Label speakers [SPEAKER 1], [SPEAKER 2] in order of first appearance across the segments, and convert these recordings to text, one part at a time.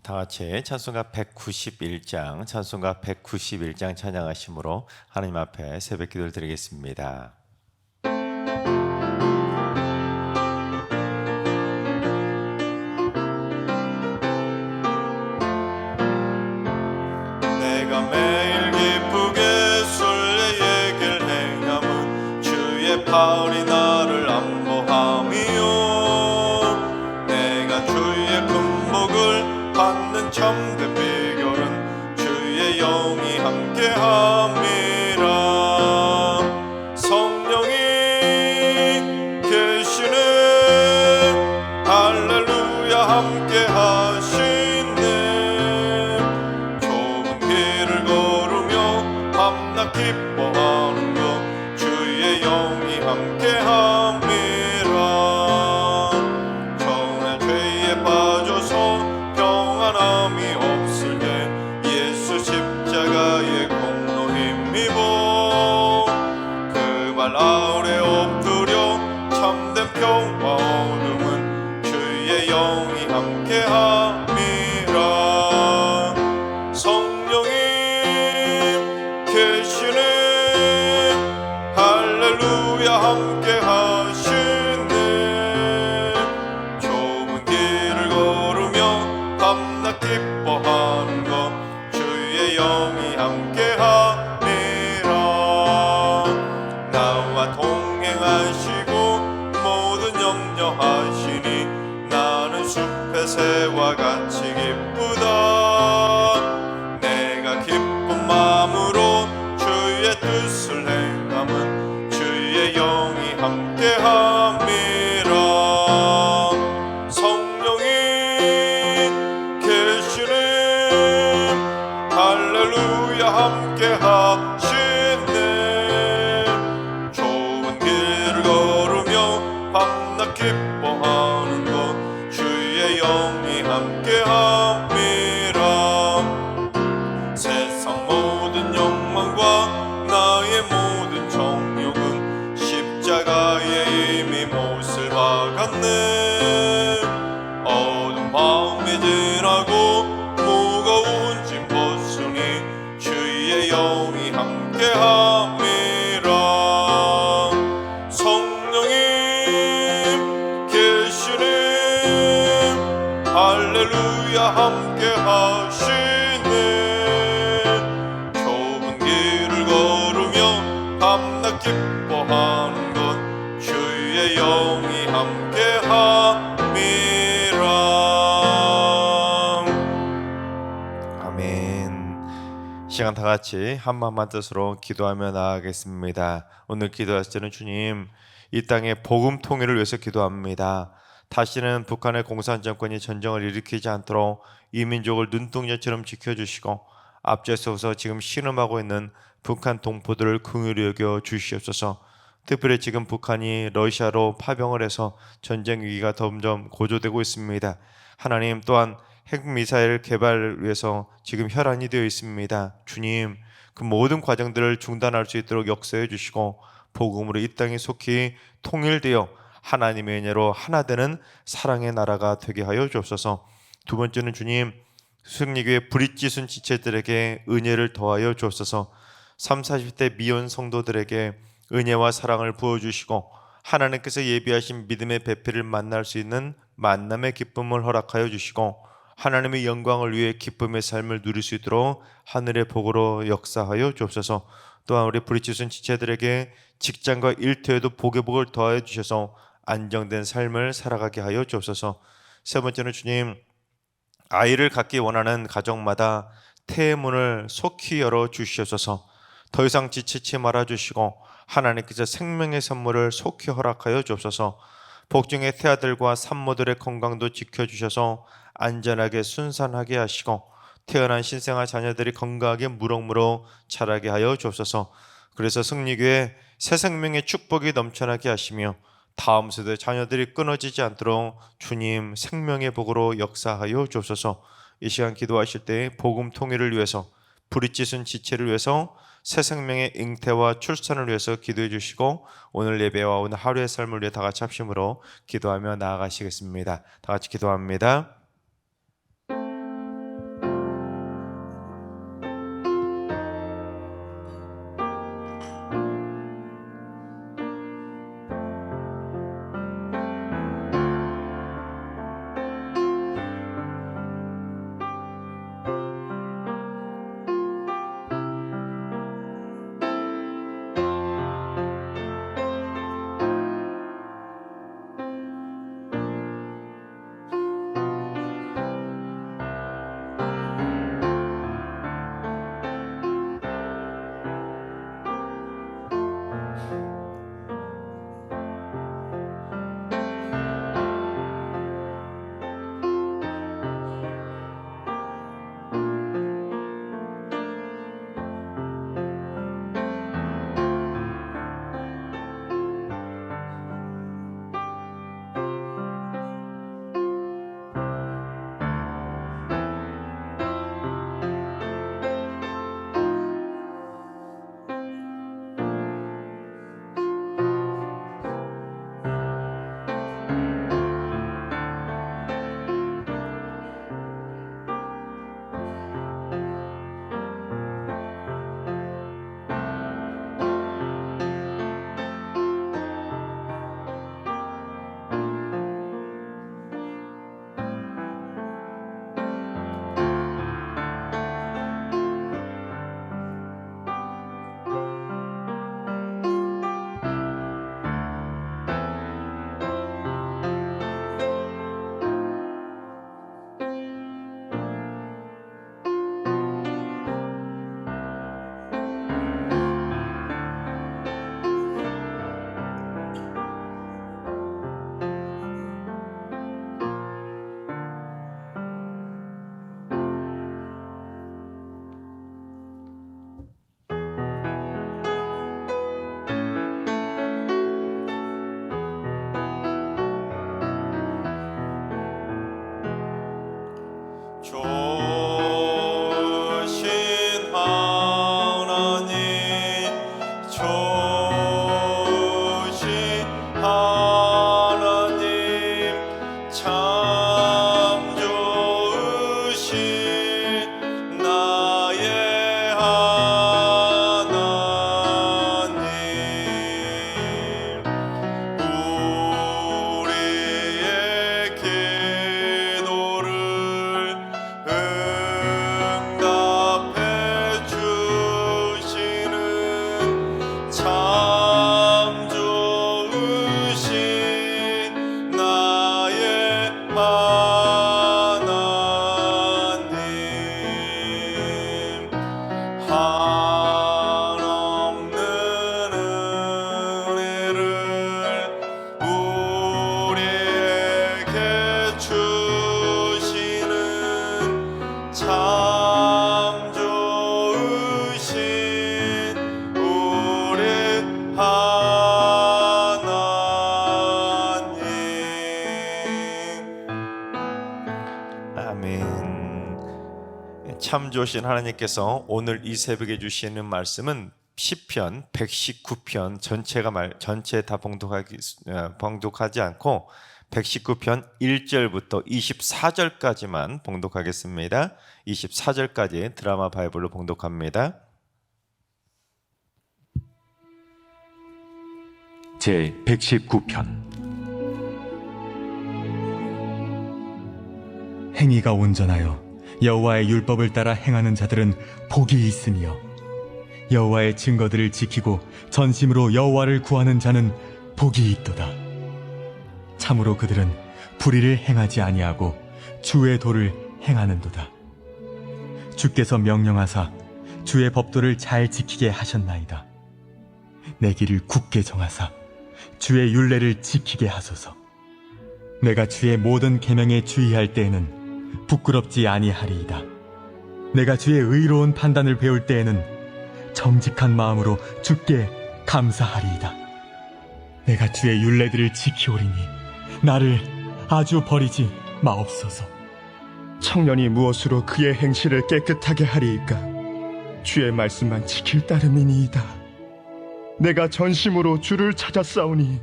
[SPEAKER 1] 다 같이 찬송가 191장 찬양하심으로 하나님 앞에 새벽 기도를 드리겠습니다.
[SPEAKER 2] 내가 매일 기쁘게 술래 얘기를 행함은 주의 팔이 나를 안보함이요, 내가 주의 금복을 받는 참된 비결은 주의 영이 함께함이라. 성령이 계시네, 할렐루야 함께하시네. 좁은 길을 걸으며 밤낮 기뻐하는 것 주의 영이 함께함이라. 전에 죄에 빠져서 평안함이 없을 때 예수 십자가의 공로 힘입어 그 발 아래 엎드려 참된 평화 얻음은 주의 영이 함께함이라. 성령이 계시네, 할렐루야 함께하시네. 좁은 길을 걸으며 밤낮 기뻐하는 것 주의 영이 함께함이라. 나와 동행하시고 모든 염려하시니 나는 숲의 새와 같이 기쁘다. 내가 기쁜 마음으로 주의 뜻을 행함은 주의 영이 함께함이라. 성령이 계시네, 할렐루야 함께하시네. 좁은 길을 걸으며 밤낮 기뻐하는 것 주의 영이 함께함이라. 세상 모든 욕망과 나의 모든 정욕은 십자가에 이미 못을 박았네. 어두운 밤이 지나고 무거운 짐 벗으니 주의 영이 함께함이라. 성령이 계시네, 할렐루야 함께하시네. 좁은 길을 걸으며 밤낮 기뻐하는 것 주의 영이 함께함이라.
[SPEAKER 1] 아멘. 시간 다 같이 한마음만 뜻으로 기도하며 나아가겠습니다. 오늘 기도하실 때는 주님, 이 땅의 복음 통일을 위해서 기도합니다. 다시는 북한의 공산 정권이 전쟁을 일으키지 않도록 이 민족을 눈동자처럼 지켜주시고 앞제서서 지금 신음하고 있는 북한 동포들을 긍휼히 여겨 주시옵소서. 특별히 지금 북한이 러시아로 파병을 해서 전쟁 위기가 점점 고조되고 있습니다. 하나님, 또한 핵미사일 개발을 위해서 지금 혈안이 되어 있습니다. 주님, 그 모든 과정들을 중단할 수 있도록 역사해 주시고 복음으로 이 땅이 속히 통일되어 하나님의 은혜로 하나 되는 사랑의 나라가 되게 하여 주옵소서. 두 번째는 주님, 승리교회 브릿지순 지체들에게 은혜를 더하여 주옵소서. 30, 40대 미혼 성도들에게 은혜와 사랑을 부어주시고 하나님께서 예비하신 믿음의 배필을 만날 수 있는 만남의 기쁨을 허락하여 주시고 하나님의 영광을 위해 기쁨의 삶을 누릴 수 있도록 하늘의 복으로 역사하여 주옵소서. 또한 우리 브릿지순 지체들에게 직장과 일터에도 복의 복을 더하여 주셔서 안정된 삶을 살아가게 하여 주옵소서. 세 번째는 주님, 아이를 갖기 원하는 가정마다 태의 문을 속히 열어 주시옵소서. 더 이상 지치지 말아 주시고 하나님께서 생명의 선물을 속히 허락하여 주옵소서. 복중의 태아들과 산모들의 건강도 지켜주셔서 안전하게 순산하게 하시고 태어난 신생아 자녀들이 건강하게 무럭무럭 자라게 하여 주옵소서. 그래서 승리교회 새 생명의 축복이 넘쳐나게 하시며 다음 세대 자녀들이 끊어지지 않도록 주님 생명의 복으로 역사하여 주옵소서. 이 시간 기도하실 때 복음 통일을 위해서, 브릿지순 지체를 위해서, 새 생명의 잉태와 출산을 위해서 기도해 주시고 오늘 예배와 오늘 하루의 삶을 위해 다 같이 합심으로 기도하며 나아가시겠습니다. 다 같이 기도합니다.
[SPEAKER 2] 참 좋으신 나의 하나님 우리의 기도를 응답해 주시는 참 좋으신 나의 하나님 한없는 은혜를 우리에게 주시는 참 좋으신 우리 하나님.
[SPEAKER 1] 아멘. 참 좋으신 하나님께서 오늘 이 새벽에 주시는 말씀은 시편 119편 전체 다 봉독하지 않고 119편 1절부터 24절까지만 봉독하겠습니다. 24절까지 드라마 바이블로 봉독합니다.
[SPEAKER 3] 제 119편.
[SPEAKER 4] 행위가 온전하여 여호와의 율법을 따라 행하는 자들은 복이 있으며 여호와의 증거들을 지키고 전심으로 여호와를 구하는 자는 복이 있도다. 참으로 그들은 불의를 행하지 아니하고 주의 도를 행하는도다. 주께서 명령하사 주의 법도를 잘 지키게 하셨나이다. 내 길을 굳게 정하사 주의 율례를 지키게 하소서. 내가 주의 모든 계명에 주의할 때에는 부끄럽지 아니하리이다. 내가 주의 의로운 판단을 배울 때에는 정직한 마음으로 주께 감사하리이다. 내가 주의 율례들을 지키오리니 나를 아주 버리지 마옵소서.
[SPEAKER 5] 청년이 무엇으로 그의 행실을 깨끗하게 하리이까? 주의 말씀만 지킬 따름이니이다. 내가 전심으로 주를 찾았사오니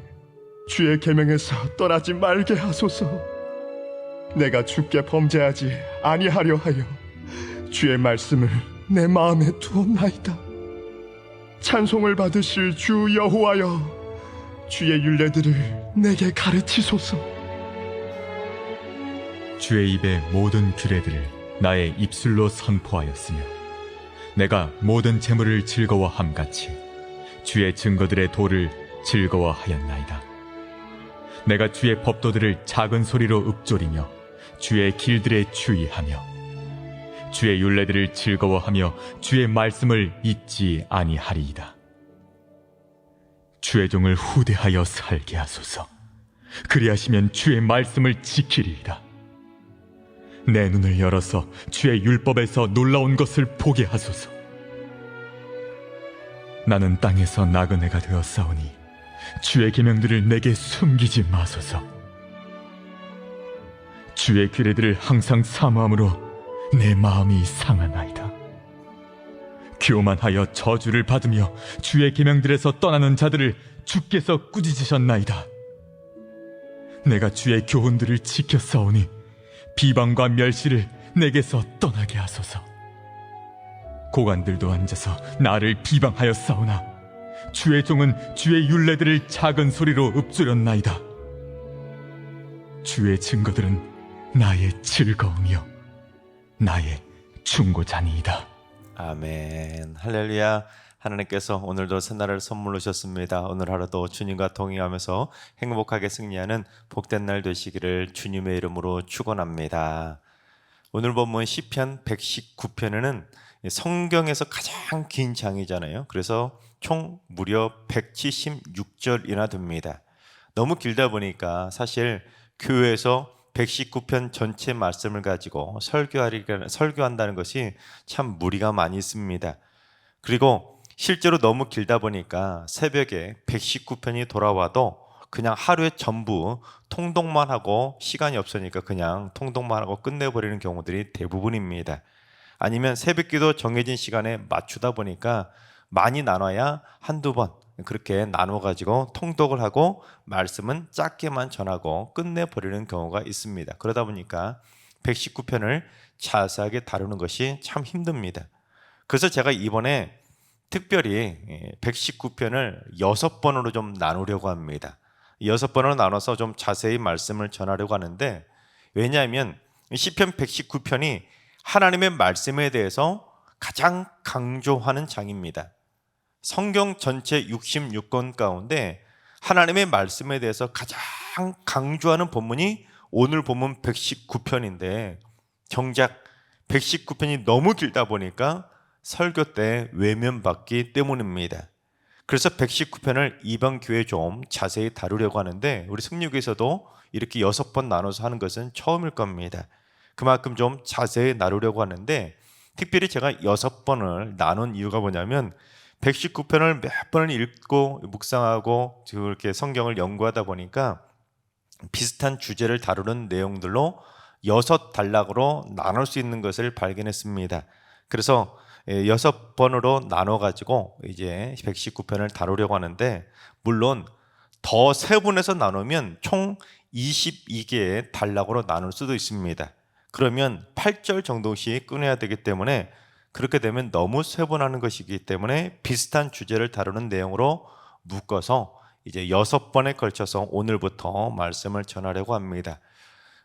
[SPEAKER 5] 주의 계명에서 떠나지 말게 하소서. 내가 주께 범죄하지 아니하려 하여 주의 말씀을 내 마음에 두었나이다. 찬송을 받으실 주 여호와여, 주의 율례들을 내게 가르치소서.
[SPEAKER 4] 주의 입의 모든 규례들을 나의 입술로 선포하였으며 내가 모든 재물을 즐거워함같이 주의 증거들의 도를 즐거워하였나이다. 내가 주의 법도들을 작은 소리로 읊조리며 주의 길들에 주의하며 주의 율례들을 즐거워하며 주의 말씀을 잊지 아니하리이다. 주의 종을 후대하여 살게 하소서. 그리하시면 주의 말씀을 지키리이다. 내 눈을 열어서 주의 율법에서 놀라운 것을 보게 하소서. 나는 땅에서 나그네가 되었사오니 주의 계명들을 내게 숨기지 마소서. 주의 규례들을 항상 사모함으로 내 마음이 상하나이다. 교만하여 저주를 받으며 주의 계명들에서 떠나는 자들을 주께서 꾸짖으셨나이다. 내가 주의 교훈들을 지켰사오니 비방과 멸시를 내게서 떠나게 하소서. 고관들도 앉아서 나를 비방하였사오나 주의 종은 주의 율례들을 작은 소리로 읊조렸나이다. 주의 증거들은 나의 즐거움이요 나의 충고자니이다.
[SPEAKER 1] 아멘. 할렐루야. 하나님께서 오늘도 새날을 선물로 주셨습니다. 오늘 하루도 주님과 동행하면서 행복하게 승리하는 복된 날 되시기를 주님의 이름으로 축원합니다. 오늘 본문 시편 119편에는 성경에서 가장 긴 장이잖아요. 그래서 총 무려 176절이나 됩니다. 너무 길다 보니까 사실 교회에서 119편 전체 말씀을 가지고 설교한다는 것이 참 무리가 많이 있습니다. 그리고 실제로 너무 길다 보니까 새벽에 119편이 돌아와도 그냥 하루에 전부 통독만 하고 시간이 없으니까 그냥 통독만 하고 끝내버리는 경우들이 대부분입니다. 아니면 새벽기도 정해진 시간에 맞추다 보니까 많이 나눠야 한두 번 그렇게 나눠가지고 통독을 하고 말씀은 짧게만 전하고 끝내버리는 경우가 있습니다. 그러다 보니까 119편을 자세하게 다루는 것이 참 힘듭니다. 그래서 제가 이번에 특별히 119편을 6번으로 좀 나누려고 합니다. 6번으로 나눠서 좀 자세히 말씀을 전하려고 하는데, 왜냐하면 시편 119편이 하나님의 말씀에 대해서 가장 강조하는 장입니다. 성경 전체 66권 가운데 하나님의 말씀에 대해서 가장 강조하는 본문이 오늘 본문 119편인데, 정작 119편이 너무 길다 보니까 설교 때 외면받기 때문입니다. 그래서 119편을 이번 기회에 좀 자세히 다루려고 하는데, 우리 승리교에서도 이렇게 6번 나눠서 하는 것은 처음일 겁니다. 그만큼 좀 자세히 다루려고 하는데, 특별히 제가 6번을 나눈 이유가 뭐냐면 119편을 몇 번을 읽고 묵상하고 그렇게 성경을 연구하다 보니까 비슷한 주제를 다루는 내용들로 6단락으로 나눌 수 있는 것을 발견했습니다. 그래서 6번으로 나눠가지고 이제 119편을 다루려고 하는데, 물론 더 세분해서 나누면 총 22개의 단락으로 나눌 수도 있습니다. 그러면 8절 정도씩 끊어야 되기 때문에, 그렇게 되면 너무 세분하는 것이기 때문에 비슷한 주제를 다루는 내용으로 묶어서 이제 6번에 걸쳐서 오늘부터 말씀을 전하려고 합니다.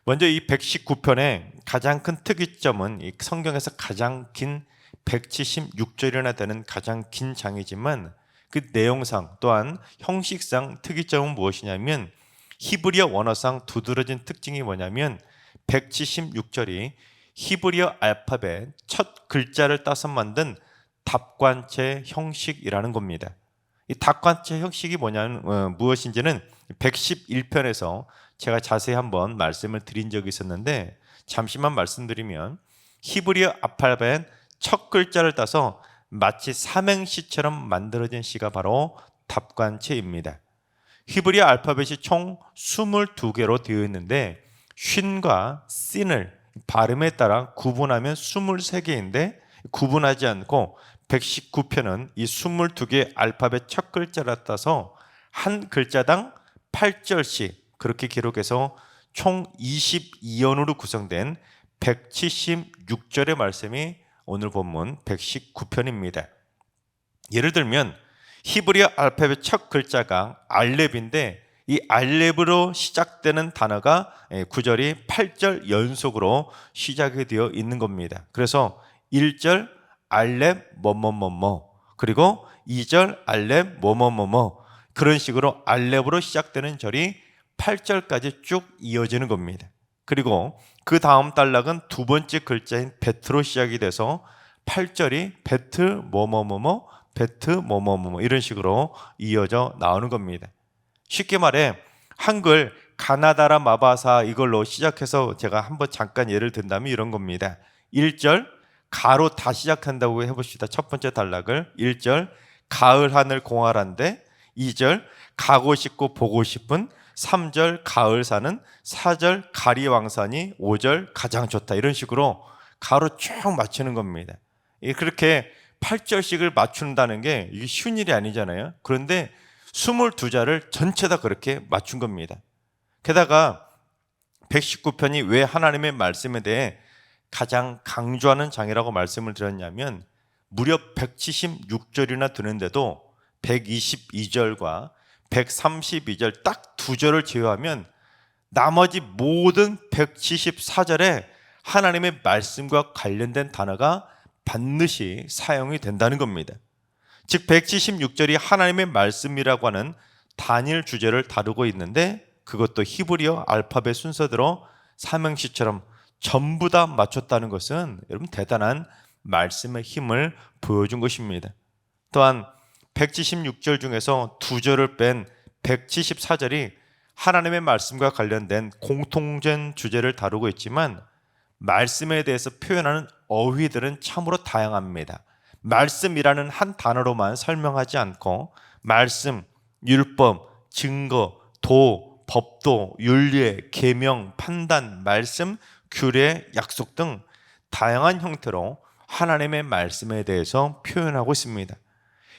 [SPEAKER 1] 먼저 이 119편의 가장 큰 특이점은 이 성경에서 가장 긴 176절이나 되는 가장 긴 장이지만, 그 내용상 또한 형식상 특이점은 무엇이냐면, 히브리어 원어상 두드러진 특징이 뭐냐면 176절이 히브리어 알파벳 첫 글자를 따서 만든 답관체 형식이라는 겁니다. 이 답관체 형식이 뭐냐면 무엇인지는 111편에서 제가 자세히 한번 말씀을 드린 적이 있었는데, 잠시만 말씀드리면 히브리어 알파벳 첫 글자를 따서 마치 삼행시처럼 만들어진 시가 바로 답관체입니다. 히브리어 알파벳이 총 22개로 되어 있는데, 쉰과 씬을 발음에 따라 구분하면 23개인데, 구분하지 않고 119편은 이 22개의 알파벳 첫 글자를 따서 한 글자당 8절씩 그렇게 기록해서 총 22연으로 구성된 176절의 말씀이 오늘 본문 119편입니다. 예를 들면 히브리어 알파벳 첫 글자가 알렙인데, 이 알렙으로 시작되는 단어가 구절이 8절 연속으로 시작이 되어 있는 겁니다. 그래서 1절 알렙 뭐뭐뭐뭐, 그리고 2절 알렙 뭐뭐뭐뭐, 그런 식으로 알렙으로 시작되는 절이 8절까지 쭉 이어지는 겁니다. 그리고 그 다음 단락은 두 번째 글자인 베트로 시작이 돼서 8절이 베트 뭐뭐뭐뭐, 베트 뭐뭐뭐뭐 이런 식으로 이어져 나오는 겁니다. 쉽게 말해 한글 가나다라 마바사 이걸로 시작해서 제가 한번 잠깐 예를 든다면 이런 겁니다. 1절 가로 다 시작한다고 해봅시다. 첫 번째 단락을 1절 가을 하늘 공활한데, 2절 가고 싶고 보고 싶은, 3절 가을 사는, 4절 가리왕산이, 5절 가장 좋다, 이런 식으로 가로 쭉 맞추는 겁니다. 그렇게 8절씩을 맞춘다는 게 이게 쉬운 일이 아니잖아요. 그런데 22자를 전체 다 그렇게 맞춘 겁니다. 게다가 119편이 왜 하나님의 말씀에 대해 가장 강조하는 장이라고 말씀을 드렸냐면, 무려 176절이나 되는데도 122절과 132절 딱 두 절을 제외하면 나머지 모든 174절에 하나님의 말씀과 관련된 단어가 반드시 사용이 된다는 겁니다. 즉 176절이 하나님의 말씀이라고 하는 단일 주제를 다루고 있는데, 그것도 히브리어 알파벳 순서대로 삼행시처럼 전부 다 맞췄다는 것은 여러분 대단한 말씀의 힘을 보여준 것입니다. 또한 176절 중에서 두 절을 뺀 174절이 하나님의 말씀과 관련된 공통된 주제를 다루고 있지만, 말씀에 대해서 표현하는 어휘들은 참으로 다양합니다. 말씀이라는 한 단어로만 설명하지 않고 말씀, 율법, 증거, 도, 법도, 윤례, 계명, 판단, 말씀, 규례, 약속 등 다양한 형태로 하나님의 말씀에 대해서 표현하고 있습니다.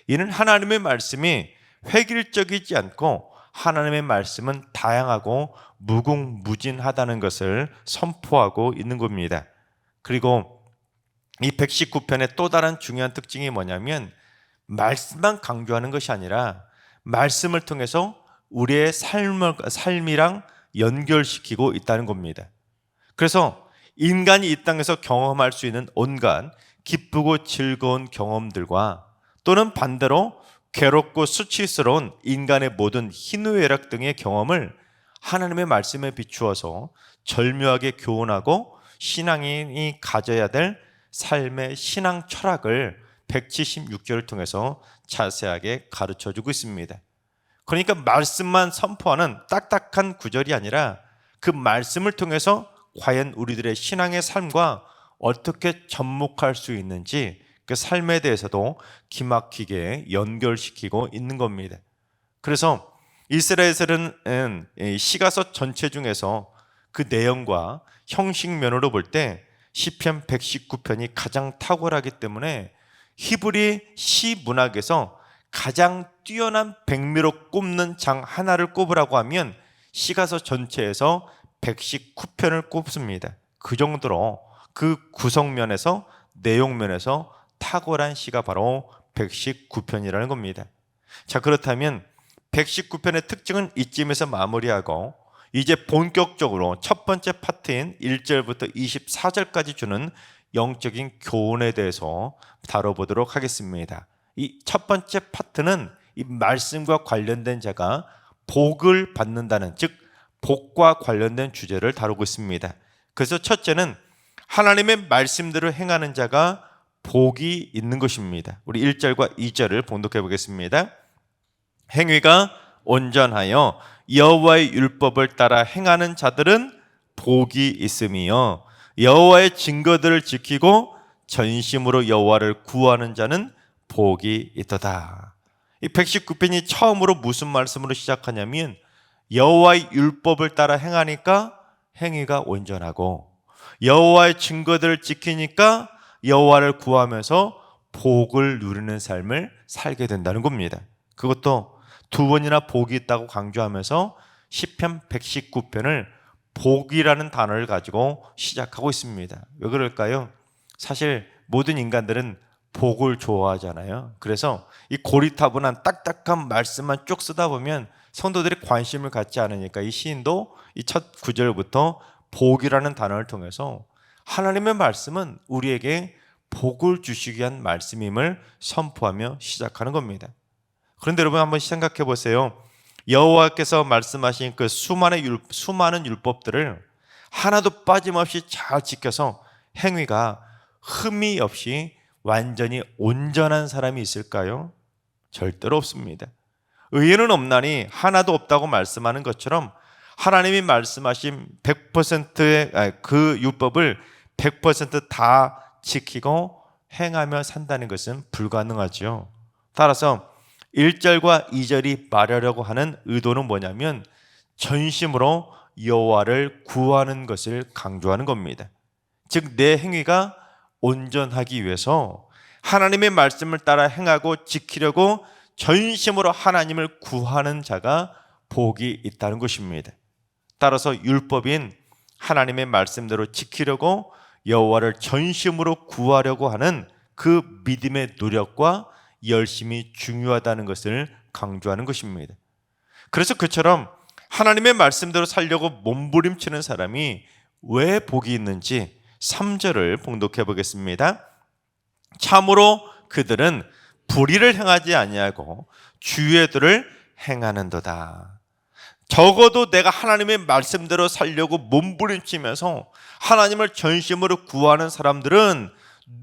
[SPEAKER 1] 이는 하나님의 말씀이 획일적이지 않고 하나님의 말씀은 다양하고 무궁무진하다는 것을 선포하고 있는 겁니다. 그리고 이 119편의 또 다른 중요한 특징이 뭐냐면 말씀만 강조하는 것이 아니라 말씀을 통해서 우리의 삶이랑 연결시키고 있다는 겁니다. 그래서 인간이 이 땅에서 경험할 수 있는 온갖 기쁘고 즐거운 경험들과 또는 반대로 괴롭고 수치스러운 인간의 모든 희노애락 등의 경험을 하나님의 말씀에 비추어서 절묘하게 교훈하고 신앙인이 가져야 될 삶의 신앙 철학을 176절을 통해서 자세하게 가르쳐주고 있습니다. 그러니까 말씀만 선포하는 딱딱한 구절이 아니라 그 말씀을 통해서 과연 우리들의 신앙의 삶과 어떻게 접목할 수 있는지 그 삶에 대해서도 기막히게 연결시키고 있는 겁니다. 그래서 이스라엘은 시가서 전체 중에서 그 내용과 형식면으로 볼 때 시편 119편이 가장 탁월하기 때문에 히브리 시 문학에서 가장 뛰어난 백미로 꼽는 장 하나를 꼽으라고 하면 시가서 전체에서 119편을 꼽습니다. 그 정도로 그 구성면에서 내용면에서 탁월한 시가 바로 119편이라는 겁니다. 자, 그렇다면 119편의 특징은 이쯤에서 마무리하고 이제 본격적으로 첫 번째 파트인 1절부터 24절까지 주는 영적인 교훈에 대해서 다뤄보도록 하겠습니다. 이 첫 번째 파트는 이 말씀과 관련된 자가 복을 받는다는, 즉 복과 관련된 주제를 다루고 있습니다. 그래서 첫째는 하나님의 말씀대로 행하는 자가 복이 있는 것입니다. 우리 1절과 2절을 봉독해 보겠습니다. 행위가 온전하여 여호와의 율법을 따라 행하는 자들은 복이 있음이요 여호와의 증거들을 지키고 전심으로 여호와를 구하는 자는 복이 있도다. 이 119편이 처음으로 무슨 말씀으로 시작하냐면 여호와의 율법을 따라 행하니까 행위가 온전하고 여호와의 증거들을 지키니까 여호와를 구하면서 복을 누리는 삶을 살게 된다는 겁니다. 그것도 두 번이나 복이 있다고 강조하면서 시편 119편을 복이라는 단어를 가지고 시작하고 있습니다. 왜 그럴까요? 사실 모든 인간들은 복을 좋아하잖아요. 그래서 이 고리타분한 딱딱한 말씀만 쭉 쓰다 보면 성도들이 관심을 갖지 않으니까 이 시인도 이 첫 구절부터 복이라는 단어를 통해서 하나님의 말씀은 우리에게 복을 주시기 위한 말씀임을 선포하며 시작하는 겁니다. 그런데 여러분 한번 생각해 보세요. 여호와께서 말씀하신 그 수많은 율법들을 하나도 빠짐없이 잘 지켜서 행위가 흠이 없이 완전히 온전한 사람이 있을까요? 절대로 없습니다. 의인은 없나니 하나도 없다고 말씀하는 것처럼 하나님이 말씀하신 100%의 그 율법을 100% 다 지키고 행하며 산다는 것은 불가능하죠. 따라서 1절과 2절이 말하려고 하는 의도는 뭐냐면 전심으로 여호와를 구하는 것을 강조하는 겁니다. 즉 내 행위가 온전하기 위해서 하나님의 말씀을 따라 행하고 지키려고 전심으로 하나님을 구하는 자가 복이 있다는 것입니다. 따라서 율법인 하나님의 말씀대로 지키려고 여호와를 전심으로 구하려고 하는 그 믿음의 노력과 열심이 중요하다는 것을 강조하는 것입니다. 그래서 그처럼 하나님의 말씀대로 살려고 몸부림치는 사람이 왜 복이 있는지 3절을 봉독해 보겠습니다. 참으로 그들은 불의를 행하지 아니하고 주의 도를 행하는도다. 적어도 내가 하나님의 말씀대로 살려고 몸부림치면서 하나님을 전심으로 구하는 사람들은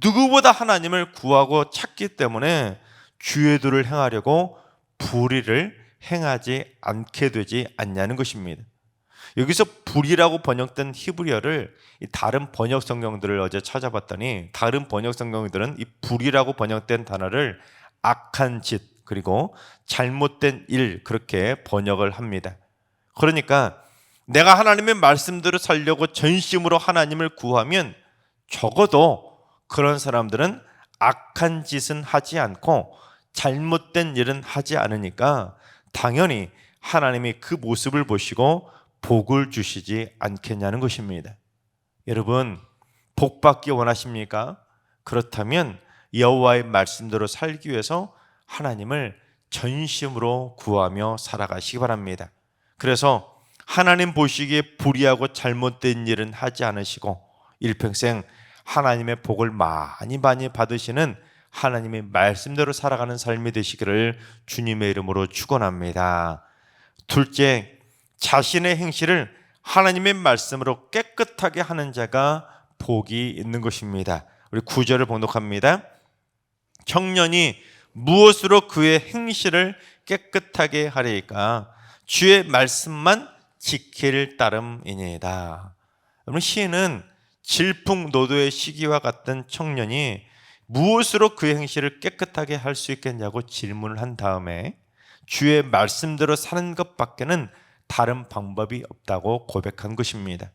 [SPEAKER 1] 누구보다 하나님을 구하고 찾기 때문에 주의 도를 행하려고 불의를 행하지 않게 되지 않냐는 것입니다. 여기서 불의라고 번역된 히브리어를 다른 번역 성경들을 어제 찾아봤더니 다른 번역 성경들은 이 불의라고 번역된 단어를 악한 짓 그리고 잘못된 일 그렇게 번역을 합니다. 그러니까 내가 하나님의 말씀대로 살려고 전심으로 하나님을 구하면 적어도 그런 사람들은 악한 짓은 하지 않고 잘못된 일은 하지 않으니까 당연히 하나님이 그 모습을 보시고 복을 주시지 않겠냐는 것입니다. 여러분, 복 받기 원하십니까? 그렇다면 여호와의 말씀대로 살기 위해서 하나님을 전심으로 구하며 살아가시기 바랍니다. 그래서 하나님 보시기에 불의하고 잘못된 일은 하지 않으시고 일평생 하나님의 복을 많이 받으시는 하나님의 말씀대로 살아가는 삶이 되시기를 주님의 이름으로 축원합니다. 둘째, 자신의 행실을 하나님의 말씀으로 깨끗하게 하는 자가 복이 있는 것입니다. 우리 9절을 봉독합니다. 청년이 무엇으로 그의 행실을 깨끗하게 하리까? 주의 말씀만 지킬 따름이니이다. 여러분, 시인은 질풍노도의 시기와 같은 청년이 무엇으로 그의 행실을 깨끗하게 할 수 있겠냐고 질문을 한 다음에 주의 말씀대로 사는 것밖에는 다른 방법이 없다고 고백한 것입니다.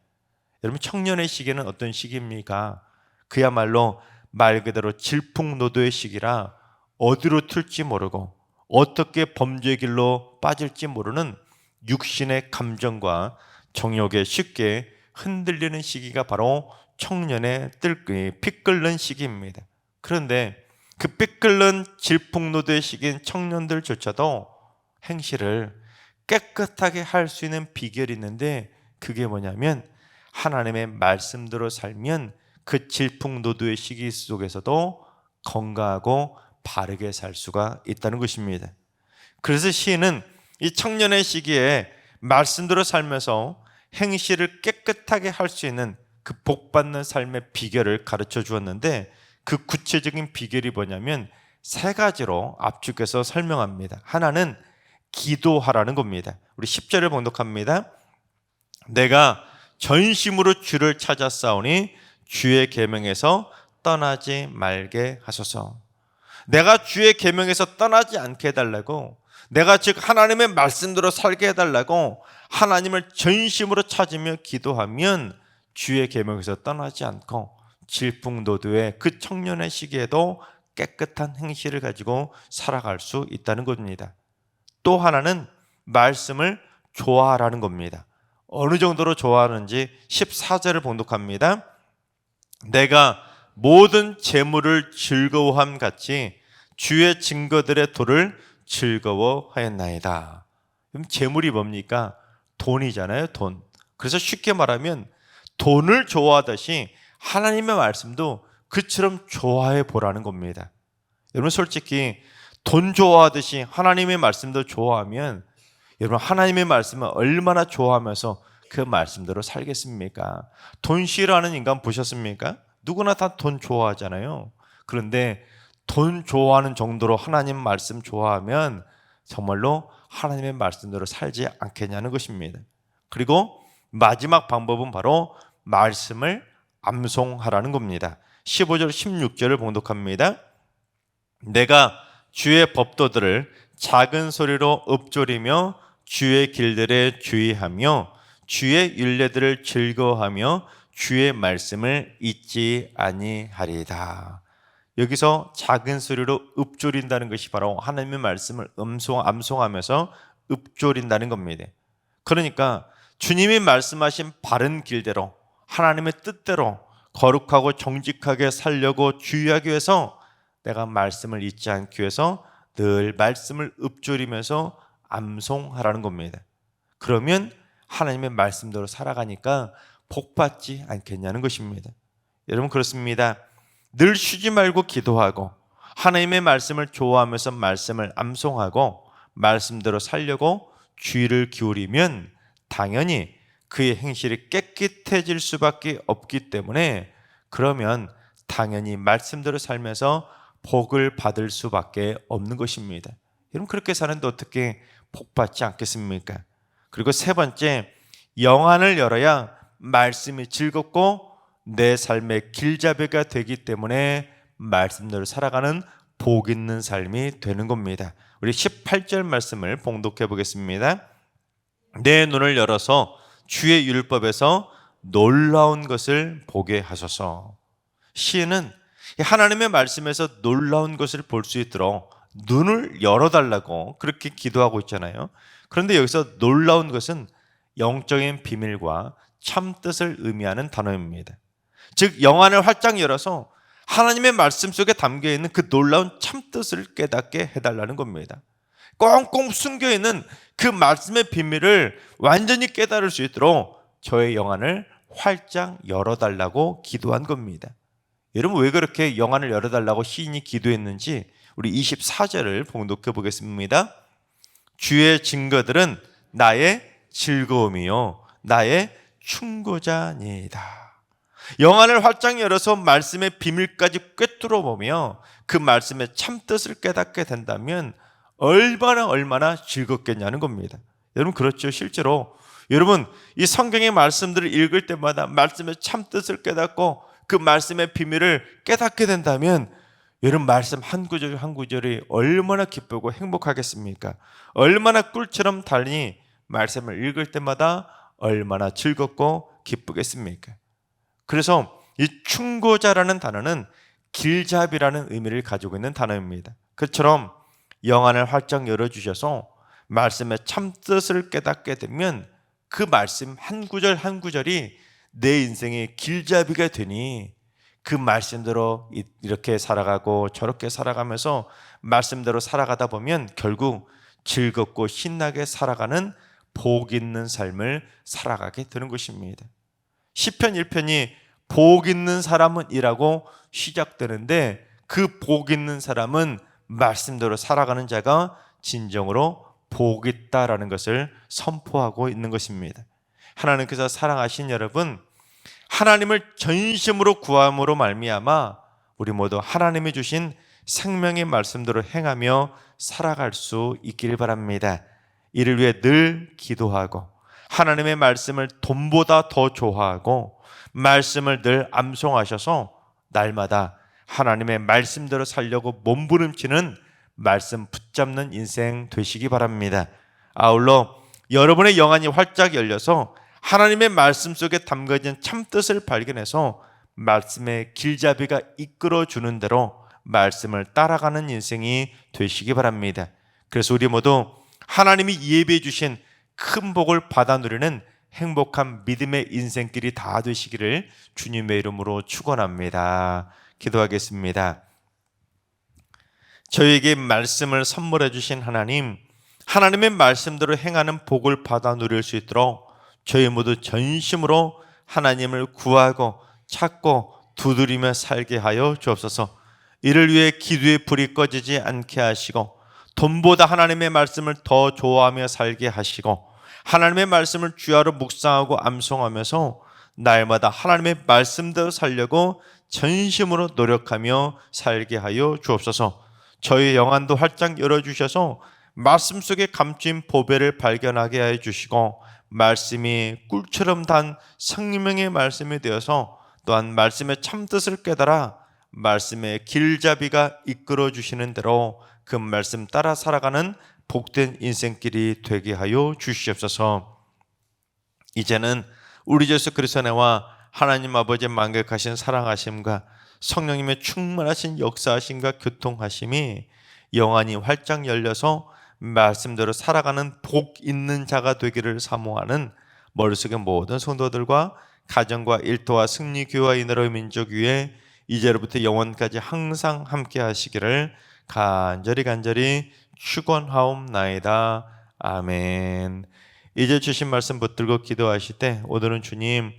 [SPEAKER 1] 여러분, 청년의 시기는 어떤 시기입니까? 그야말로 말 그대로 질풍노도의 시기라 어디로 튈지 모르고 어떻게 범죄의 길로 빠질지 모르는 육신의 감정과 정욕에 쉽게 흔들리는 시기가 바로 청년의 피 끓는 시기입니다. 그런데 그 피 끓는 질풍노도의 시기인 청년들조차도 행실을 깨끗하게 할 수 있는 비결이 있는데 그게 뭐냐면 하나님의 말씀대로 살면 그 질풍노도의 시기 속에서도 건강하고 바르게 살 수가 있다는 것입니다. 그래서 시인은 이 청년의 시기에 말씀대로 살면서 행실을 깨끗하게 할 수 있는 그 복받는 삶의 비결을 가르쳐 주었는데 그 구체적인 비결이 뭐냐면 세 가지로 압축해서 설명합니다. 하나는 기도하라는 겁니다. 우리 10절을 봉독합니다. 내가 전심으로 주를 찾았사오니 주의 계명에서 떠나지 말게 하소서. 내가 주의 계명에서 떠나지 않게 해달라고, 내가 즉 하나님의 말씀대로 살게 해달라고 하나님을 전심으로 찾으며 기도하면 주의 계명에서 떠나지 않고 질풍노도의 그 청년의 시기에도 깨끗한 행실을 가지고 살아갈 수 있다는 겁니다. 또 하나는 말씀을 좋아하라는 겁니다. 어느 정도로 좋아하는지 14절을 봉독합니다. 내가 모든 재물을 즐거워함 같이 주의 증거들의 도를 즐거워하였나이다. 그럼 재물이 뭡니까? 돈이잖아요, 돈. 그래서 쉽게 말하면 돈을 좋아하듯이 하나님의 말씀도 그처럼 좋아해 보라는 겁니다. 여러분, 솔직히 돈 좋아하듯이 하나님의 말씀도 좋아하면 여러분, 하나님의 말씀을 얼마나 좋아하면서 그 말씀대로 살겠습니까? 돈 싫어하는 인간 보셨습니까? 누구나 다 돈 좋아하잖아요. 그런데 돈 좋아하는 정도로 하나님 말씀 좋아하면 정말로 하나님의 말씀대로 살지 않겠냐는 것입니다. 그리고 마지막 방법은 바로 말씀을 암송하라는 겁니다. 15절 16절을 봉독합니다. 내가 주의 법도들을 작은 소리로 읊조리며 주의 길들에 주의하며 주의 율례들을 즐거워하며 주의 말씀을 잊지 아니하리이다. 여기서 작은 소리로 읊조린다는 것이 바로 하나님의 말씀을 암송하면서 읊조린다는 겁니다. 그러니까 주님이 말씀하신 바른 길대로 하나님의 뜻대로 거룩하고 정직하게 살려고 주의하기 위해서 내가 말씀을 잊지 않기 위해서 늘 말씀을 읊조리면서 암송하라는 겁니다. 그러면 하나님의 말씀대로 살아가니까 복받지 않겠냐는 것입니다. 여러분, 그렇습니다. 늘 쉬지 말고 기도하고 하나님의 말씀을 좋아하면서 말씀을 암송하고 말씀대로 살려고 주의를 기울이면 당연히 그의 행실이 깨끗해질 수밖에 없기 때문에 그러면 당연히 말씀대로 살면서 복을 받을 수밖에 없는 것입니다. 여러분, 그렇게 사는데 어떻게 복받지 않겠습니까? 그리고 세 번째, 영안을 열어야 말씀이 즐겁고 내 삶의 길잡이가 되기 때문에 말씀대로 살아가는 복 있는 삶이 되는 겁니다. 우리 18절 말씀을 봉독해 보겠습니다. 내 눈을 열어서 주의 율법에서 놀라운 것을 보게 하소서. 시인은 하나님의 말씀에서 놀라운 것을 볼 수 있도록 눈을 열어달라고 그렇게 기도하고 있잖아요. 그런데 여기서 놀라운 것은 영적인 비밀과 참뜻을 의미하는 단어입니다. 즉 영안을 활짝 열어서 하나님의 말씀 속에 담겨있는 그 놀라운 참뜻을 깨닫게 해달라는 겁니다. 꽁꽁 숨겨있는 그 말씀의 비밀을 완전히 깨달을 수 있도록 저의 영안을 활짝 열어달라고 기도한 겁니다. 여러분 왜 그렇게 영안을 열어달라고 시인이 기도했는지 우리 24절을 봉독해 보겠습니다. 주의 증거들은 나의 즐거움이요 나의 충고자니이다. 영안을 활짝 열어서 말씀의 비밀까지 꿰뚫어 보며 그 말씀의 참뜻을 깨닫게 된다면 얼마나 즐겁겠냐는 겁니다. 여러분 그렇죠. 실제로 여러분 이 성경의 말씀들을 읽을 때마다 말씀의 참뜻을 깨닫고 그 말씀의 비밀을 깨닫게 된다면 여러분 말씀 한 구절 한 구절이 얼마나 기쁘고 행복하겠습니까? 얼마나 꿀처럼 달리 말씀을 읽을 때마다 얼마나 즐겁고 기쁘겠습니까? 그래서 이 충고자라는 단어는 길잡이라는 의미를 가지고 있는 단어입니다. 그처럼 영안을 활짝 열어주셔서 말씀의 참뜻을 깨닫게 되면 그 말씀 한 구절 한 구절이 내 인생의 길잡이가 되니 그 말씀대로 이렇게 살아가고 저렇게 살아가면서 말씀대로 살아가다 보면 결국 즐겁고 신나게 살아가는 복 있는 삶을 살아가게 되는 것입니다. 시편 1편이 복 있는 사람은 이라고 시작되는데 그 복 있는 사람은 말씀대로 살아가는 자가 진정으로 복 있다라는 것을 선포하고 있는 것입니다. 하나님께서 사랑하신 여러분, 하나님을 전심으로 구함으로 말미암아 우리 모두 하나님이 주신 생명의 말씀대로 행하며 살아갈 수 있기를 바랍니다. 이를 위해 늘 기도하고 하나님의 말씀을 돈보다 더 좋아하고 말씀을 늘 암송하셔서 날마다 하나님의 말씀대로 살려고 몸부림치는 말씀 붙잡는 인생 되시기 바랍니다. 아울러 여러분의 영안이 활짝 열려서 하나님의 말씀 속에 담겨진 참뜻을 발견해서 말씀의 길잡이가 이끌어주는 대로 말씀을 따라가는 인생이 되시기 바랍니다. 그래서 우리 모두 하나님이 예비해 주신 큰 복을 받아 누리는 행복한 믿음의 인생길이 다 되시기를 주님의 이름으로 축원합니다. 기도하겠습니다. 저에게 말씀을 선물해 주신 하나님, 하나님의 말씀대로 행하는 복을 받아 누릴 수 있도록 저희 모두 전심으로 하나님을 구하고 찾고 두드리며 살게 하여 주옵소서. 이를 위해 기도의 불이 꺼지지 않게 하시고 돈보다 하나님의 말씀을 더 좋아하며 살게 하시고 하나님의 말씀을 주야로 묵상하고 암송하면서 날마다 하나님의 말씀대로 살려고 전심으로 노력하며 살게 하여 주옵소서. 저희 영안도 활짝 열어주셔서 말씀 속에 감추인 보배를 발견하게 해 주시고 말씀이 꿀처럼 단 생명의 말씀이 되어서 또한 말씀의 참뜻을 깨달아 말씀의 길잡이가 이끌어 주시는 대로 그 말씀 따라 살아가는 복된 인생길이 되게 하여 주시옵소서. 이제는 우리 주 예수 그리스도 안에와 하나님 아버지의 만객하신 사랑하심과 성령님의 충만하신 역사하심과 교통하심이 영안이 활짝 열려서 말씀대로 살아가는 복 있는 자가 되기를 사모하는 머릿속의 모든 성도들과 가정과 일터와 승리교회와 이나라의 민족 위에 이제로부터 영원까지 항상 함께 하시기를 간절히 축원하옵나이다. 아멘. 이제 주신 말씀 붙들고 기도하실 때 오늘은 주님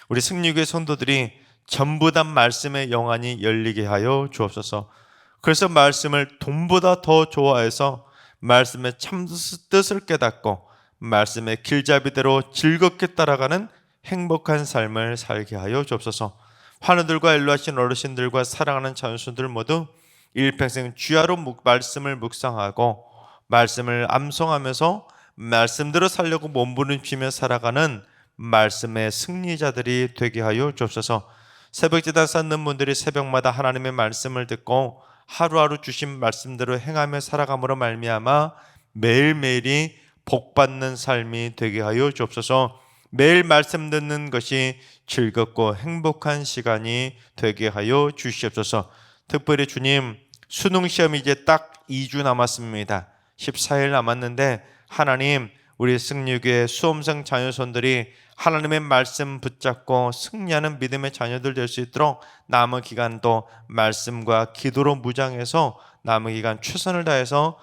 [SPEAKER 1] 우리 승리교회 성도들이 전부 다 말씀의 영안이 열리게 하여 주옵소서. 그래서 말씀을 돈보다 더 좋아해서 말씀의 참뜻을 깨닫고 말씀의 길잡이대로 즐겁게 따라가는 행복한 삶을 살게 하여 주옵소서. 환우들과 일루하신 어르신들과 사랑하는 자손들 모두 일평생 주야로 말씀을 묵상하고 말씀을 암송하면서 말씀대로 살려고 몸부림치며 살아가는 말씀의 승리자들이 되게 하여 주옵소서. 새벽제단 쌓는 분들이 새벽마다 하나님의 말씀을 듣고 하루하루 주신 말씀대로 행하며 살아감으로 말미암아 매일매일이 복받는 삶이 되게 하여 주옵소서. 매일 말씀 듣는 것이 즐겁고 행복한 시간이 되게 하여 주시옵소서. 특별히 주님 수능 시험이 이제 딱 2주 남았습니다. 14일 남았는데 하나님, 우리 승리교회 수험생 자녀손들이 하나님의 말씀 붙잡고 승리하는 믿음의 자녀들 될 수 있도록 남은 기간도 말씀과 기도로 무장해서 남은 기간 최선을 다해서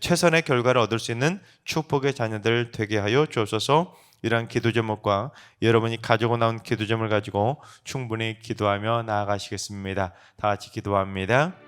[SPEAKER 1] 최선의 결과를 얻을 수 있는 축복의 자녀들 되게 하여 주옵소서. 이러한 기도 제목과 여러분이 가지고 나온 기도 제목을 가지고 충분히 기도하며 나아가시겠습니다. 다 같이 기도합니다.